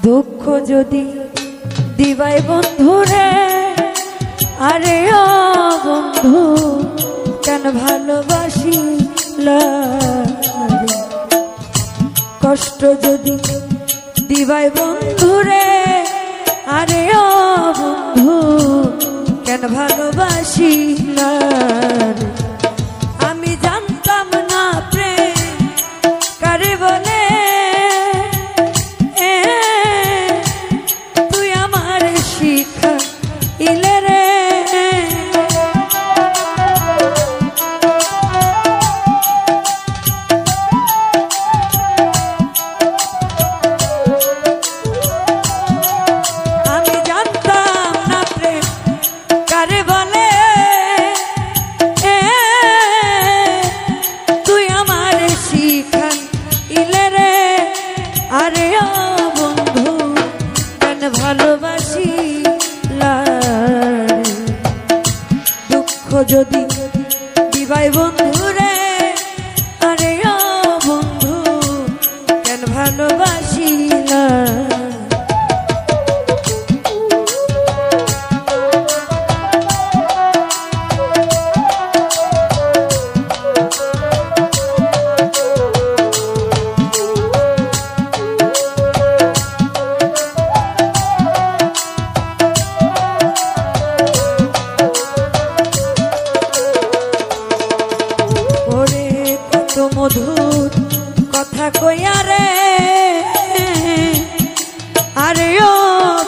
দুঃখ যদি দিবাই বন্ধুরে, আরে ও বন্ধু কেন ভালোবাসিলা, কষ্ট যদি দিবাই বন্ধুরে, আরে ও বন্ধু কেন ভালোবাসিলা। আমি জানতাম না প্রেম কারে বলে, তুই আমার শিখাইলে রে। আমি জানতাম না প্রেম কারে বলে, তুই আমার শিখাইলে রে। আরে ও বন্ধু কেন ভালোবাসিলা, দুঃখ যদি দিবাই বন্ধুরে, আরে ও বন্ধু কেন ভালোবাসিলা। মধুর কথা কইয়া রে, আরে ও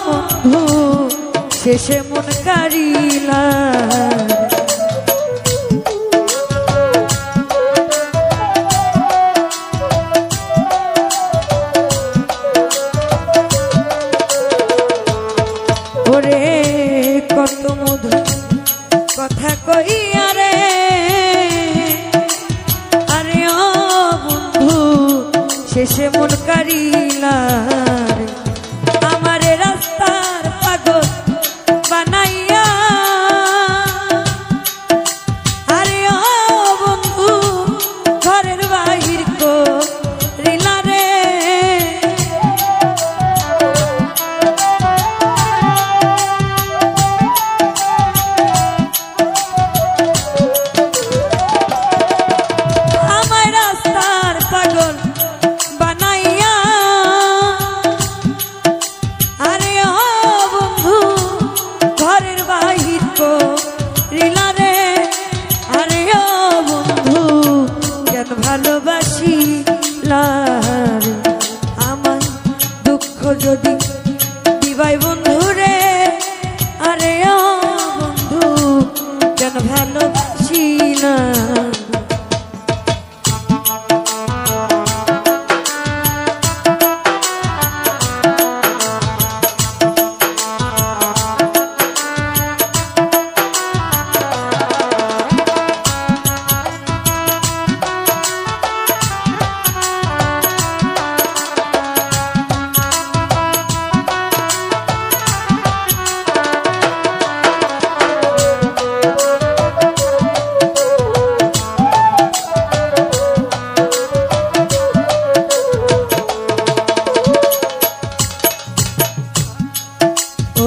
বন্ধু শেষে মন কারিলা। ওরে কত মধুর কথা কইয়া রে, শেষে মন কারিলা। আমারে রাস্তার পাগল বানাইয়া, আরে ও বন্ধু ঘরের বাহির করিলা রে। আমায় রাস্তার পাগল বানাইয়া, আরে ও বন্ধু ঘরের বাহির করিলা রে। আরে ও বন্ধু কেন ভালোবাসিলা, আমার দুঃখ যদি দিবাই বন্ধুরে, আরে ও বন্ধু কেন ভালোবাসিলা।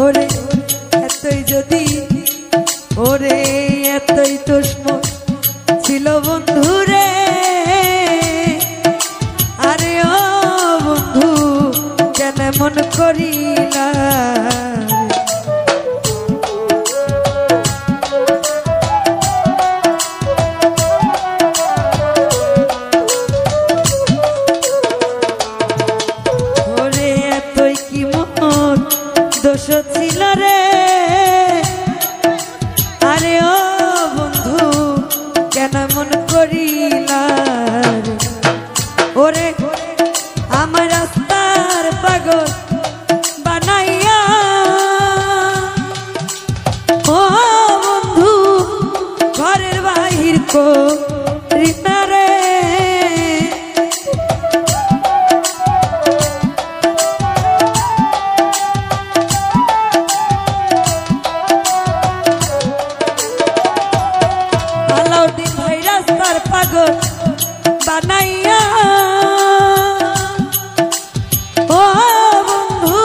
ওরে এতই যদি, ওরে এতই দুশ্মন ছিল বন্ধুরে, আরে ও বন্ধু কেন মন করিলা। ওরে এতই কি মন দোষ ছিল রে, আরে ও বন্ধু কেন মন করিলা। ওরে আমার রাস্তার পাগল বানাইয়া, ও বন্ধু ঘরের বাহির করিলা রে। পাগল বানাইয়া, ও বন্ধু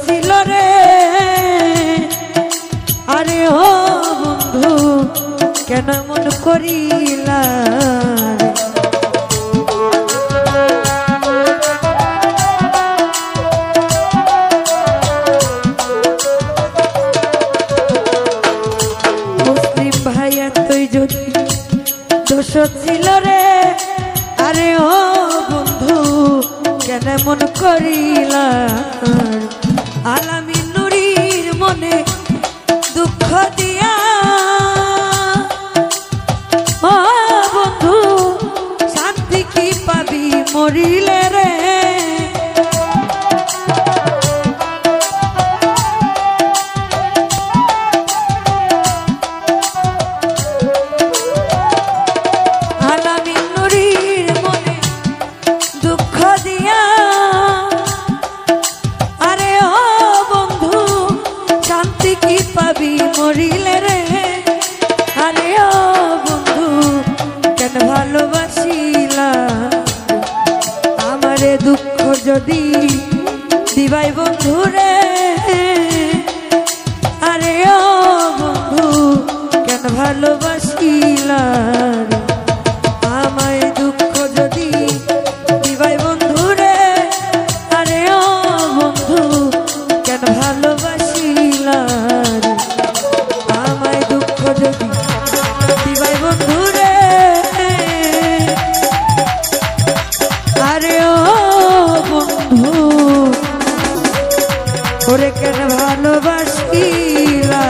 ছিল রে, আরে ও বন্ধু কেন মন করিলা মুসলিম ভাইয়া তুই যদি দোষ ছিল রে, আরে ও বন্ধু কেন মন করিলা আলামিন নুরির মনে দুঃখ দিয়া ও বন্ধু শান্তি কি পাবি মরিলে রে আলামিন নুরির মনে দুঃখ দিয়া আরে ও বন্ধু শান্তি কি পাবি মরিলে রে আরে ও বন্ধু কেন ভালোবাসিলা আমারে দুঃখ যদি দিবাই বন্ধু রে আরে ও বন্ধু কেন ভালোবাসিলা আমায় দুঃখ যদি দিবাই বন্ধু রে আরে ও বন্ধু কেন ভালোবাসিলা আমায় দুঃখ যদি দিবাই বন্ধু রে আরে ও বন্ধু ওরে কেন ভালোবাসিলা